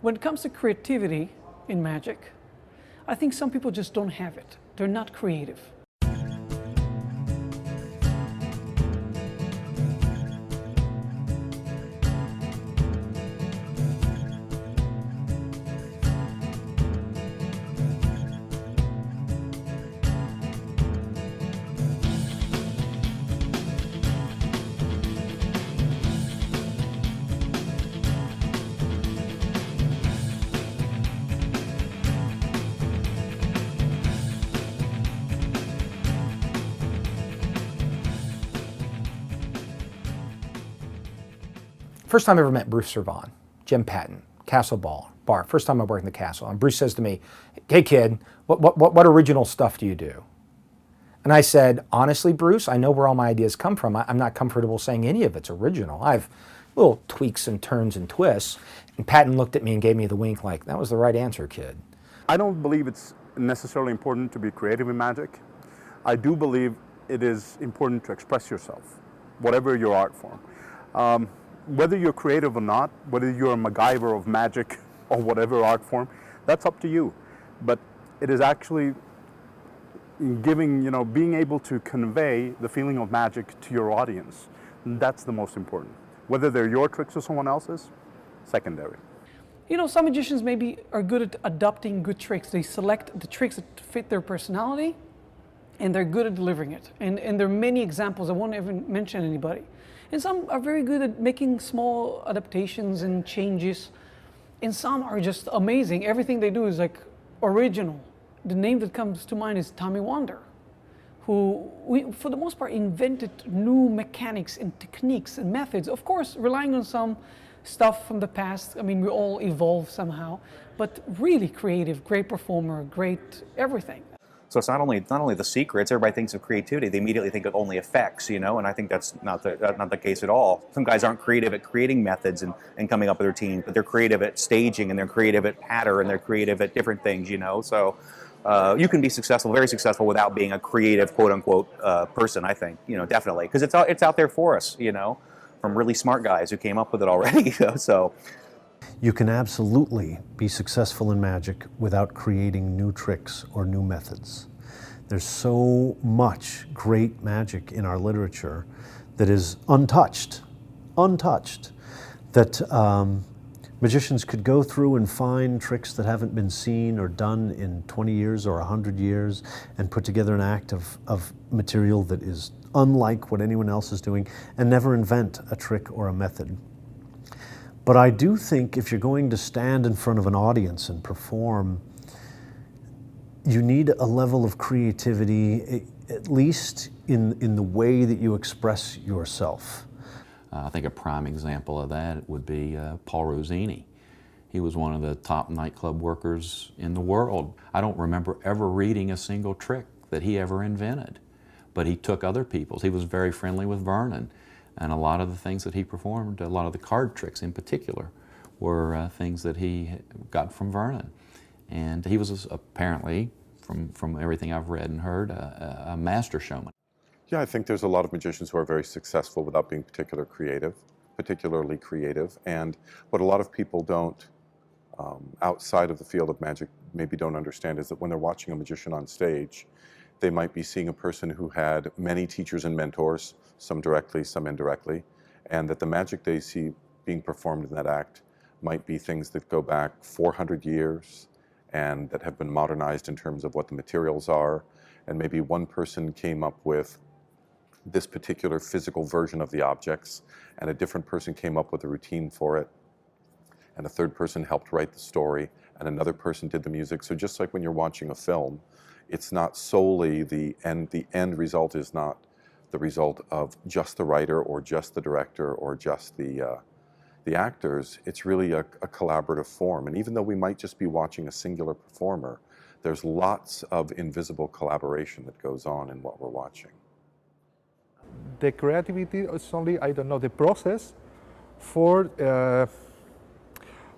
When it comes to creativity in magic, I think some people just don't have it. They're not creative. First time I ever met Bruce Servan, Jim Patton, Castle Bar. First time I worked in the Castle. And Bruce says to me, "Hey kid, what original stuff do you do?" And I said, "Honestly, Bruce, I know where all my ideas come from. I'm not comfortable saying any of it's original. I have little tweaks and turns and twists." And Patton looked at me and gave me the wink like, "That was the right answer, kid." I don't believe it's necessarily important to be creative in magic. I do believe it is important to express yourself, whatever your art form. Whether you're creative or not, whether you're a MacGyver of magic or whatever art form, that's up to you. But it is actually being able to convey the feeling of magic to your audience. That's the most important. Whether they're your tricks or someone else's, secondary. You know, some magicians maybe are good at adopting good tricks. They select the tricks that fit their personality, and they're good at delivering it. And there are many examples. I won't even mention anybody. And some are very good at making small adaptations and changes. And some are just amazing. Everything they do is like original. The name that comes to mind is Tommy Wonder, who, for the most part, invented new mechanics and techniques and methods. Of course, relying on some stuff from the past. I mean, we all evolve somehow, but really creative, great performer, great everything. So it's not only the secrets. Everybody thinks of creativity; they immediately think of only effects, you know. And I think that's not the case at all. Some guys aren't creative at creating methods and coming up with routines, but they're creative at staging, and they're creative at pattern, and they're creative at different things, you know. So you can be successful, very successful, without being a creative, quote unquote, person. I think, you know, definitely, because it's out there for us, you know, from really smart guys who came up with it already. You know, so. You can absolutely be successful in magic without creating new tricks or new methods. There's so much great magic in our literature that is untouched, that magicians could go through and find tricks that haven't been seen or done in 20 years or 100 years and put together an act of material that is unlike what anyone else is doing and never invent a trick or a method. But I do think if you're going to stand in front of an audience and perform, you need a level of creativity, at least in the way that you express yourself. I think a prime example of that would be Paul Rossini. He was one of the top nightclub workers in the world. I don't remember ever reading a single trick that he ever invented, but he took other people's. He was very friendly with Vernon. And a lot of the things that he performed, a lot of the card tricks in particular, were things that he got from Vernon. And he was apparently, from everything I've read and heard, a master showman. Yeah, I think there's a lot of magicians who are very successful without being particularly creative. And what a lot of people don't, outside of the field of magic, maybe don't understand is that when they're watching a magician on stage, they might be seeing a person who had many teachers and mentors, some directly, some indirectly, and that the magic they see being performed in that act might be things that go back 400 years and that have been modernized in terms of what the materials are. And maybe one person came up with this particular physical version of the objects, and a different person came up with a routine for it, and a third person helped write the story, and another person did the music. So just like when you're watching a film, it's not solely the end result is not the result of just the writer or just the director or just the actors. It's really a collaborative form. And even though we might just be watching a singular performer, there's lots of invisible collaboration that goes on in what we're watching. The creativity is only, I don't know, the process for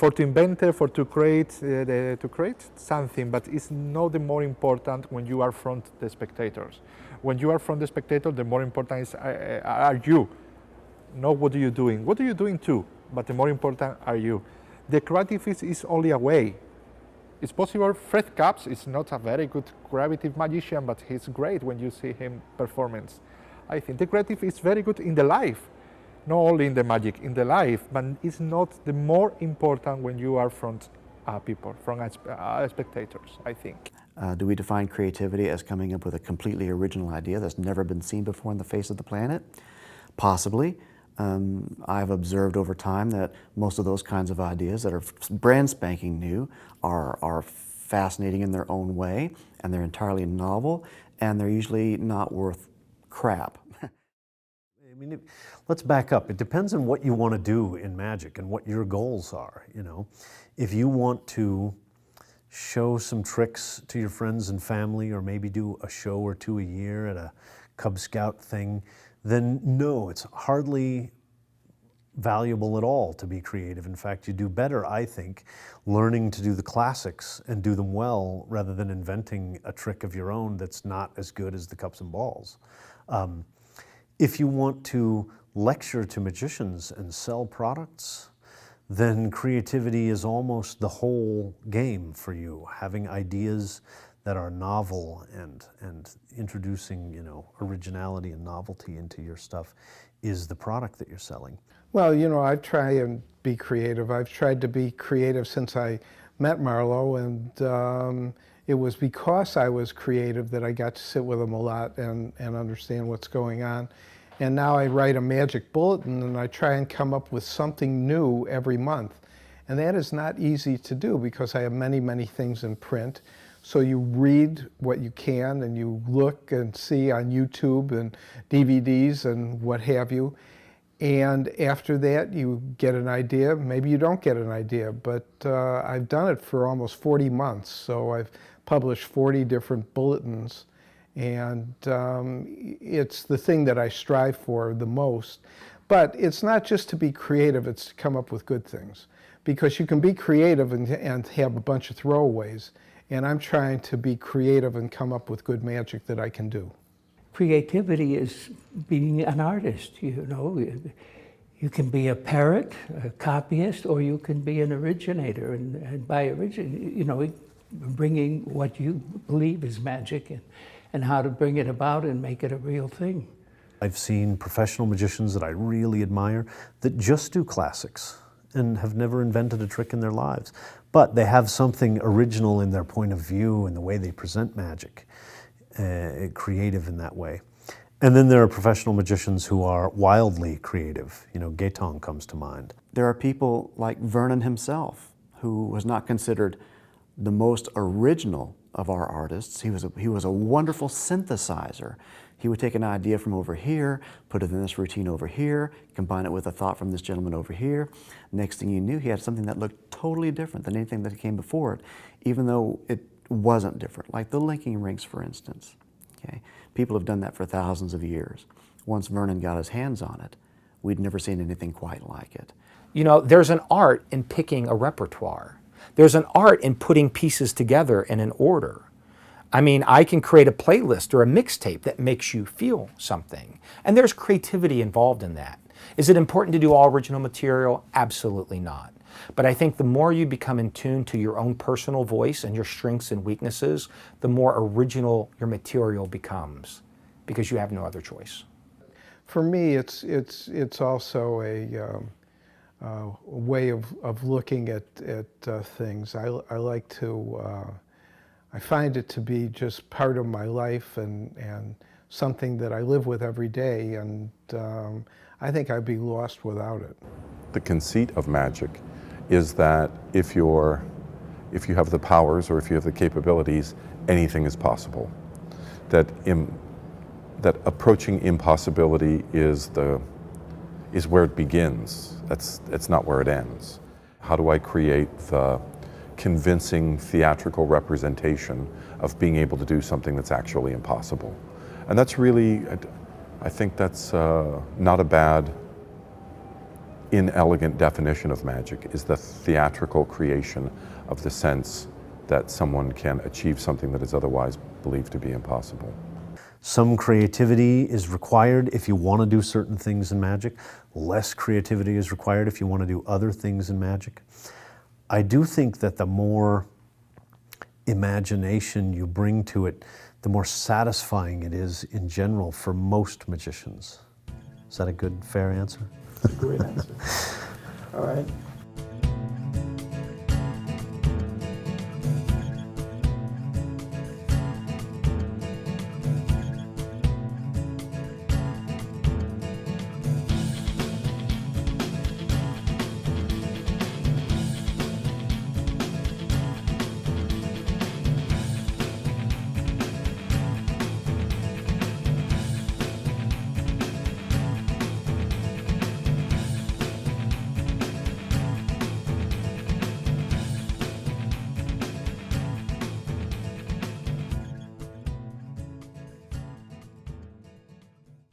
to invent, to create something, but it's not the more important when you are front the spectators. When you are front the spectator, the more important is are you. Not what are you doing. What are you doing too? But the more important are you. The creative is only a way. It's possible Fred Capps is not a very good creative magician, but he's great when you see him performance. I think the creative is very good in the life, not only in the magic, in the life, but it's not the more important when you are front people, from spectators, I think. Do we define creativity as coming up with a completely original idea that's never been seen before on the face of the planet? Possibly. I've observed over time that most of those kinds of ideas that are brand spanking new are fascinating in their own way, and they're entirely novel, and they're usually not worth crap. I mean, let's back up. It depends on what you want to do in magic and what your goals are, you know. If you want to show some tricks to your friends and family, or maybe do a show or two a year at a Cub Scout thing, then no, it's hardly valuable at all to be creative. In fact, you do better, I think, learning to do the classics and do them well rather than inventing a trick of your own that's not as good as the cups and balls. If you want to lecture to magicians and sell products, then creativity is almost the whole game for you. Having ideas that are novel and introducing, you know, originality and novelty into your stuff is the product that you're selling. Well, you know, I try and be creative. I've tried to be creative since I met Marlo, and it was because I was creative that I got to sit with him a lot and understand what's going on. And now I write a magic bulletin, and I try and come up with something new every month. And that is not easy to do because I have many, many things in print. So you read what you can, and you look and see on YouTube and DVDs and what have you. And after that, you get an idea. Maybe you don't get an idea, but I've done it for almost 40 months. So I've published 40 different bulletins. And it's the thing that I strive for the most. But it's not just to be creative, it's to come up with good things. Because you can be creative and have a bunch of throwaways. And I'm trying to be creative and come up with good magic that I can do. Creativity is being an artist, you know. You can be a parrot, a copyist, or you can be an originator. And by you know, bringing what you believe is magic and how to bring it about and make it a real thing. I've seen professional magicians that I really admire that just do classics and have never invented a trick in their lives. But they have something original in their point of view and the way they present magic, creative in that way. And then there are professional magicians who are wildly creative. You know, Gaetan comes to mind. There are people like Vernon himself, who was not considered the most original of our artists. He was a wonderful synthesizer. He would take an idea from over here, put it in this routine over here, combine it with a thought from this gentleman over here. Next thing you knew, he had something that looked totally different than anything that came before it, even though it wasn't different, like the linking rings, for instance. Okay? People have done that for thousands of years. Once Vernon got his hands on it, we'd never seen anything quite like it. You know, there's an art in picking a repertoire. There's an art in putting pieces together in an order. I mean, I can create a playlist or a mixtape that makes you feel something. And there's creativity involved in that. Is it important to do all original material? Absolutely not. But I think the more you become in tune to your own personal voice and your strengths and weaknesses, the more original your material becomes, because you have no other choice. For me, it's also a way of looking at things. I like to, I find it to be just part of my life and something that I live with every day, and I think I'd be lost without it. The conceit of magic is that if you have the powers or if you have the capabilities, anything is possible. That approaching impossibility is where it begins. It's not where it ends. How do I create the convincing theatrical representation of being able to do something that's actually impossible? And that's really, I think that's not a bad, inelegant definition of magic, is the theatrical creation of the sense that someone can achieve something that is otherwise believed to be impossible. Some creativity is required if you want to do certain things in magic. Less creativity is required if you want to do other things in magic. I do think that the more imagination you bring to it, the more satisfying it is in general for most magicians. Is that a good, fair answer? That's a great answer. All right.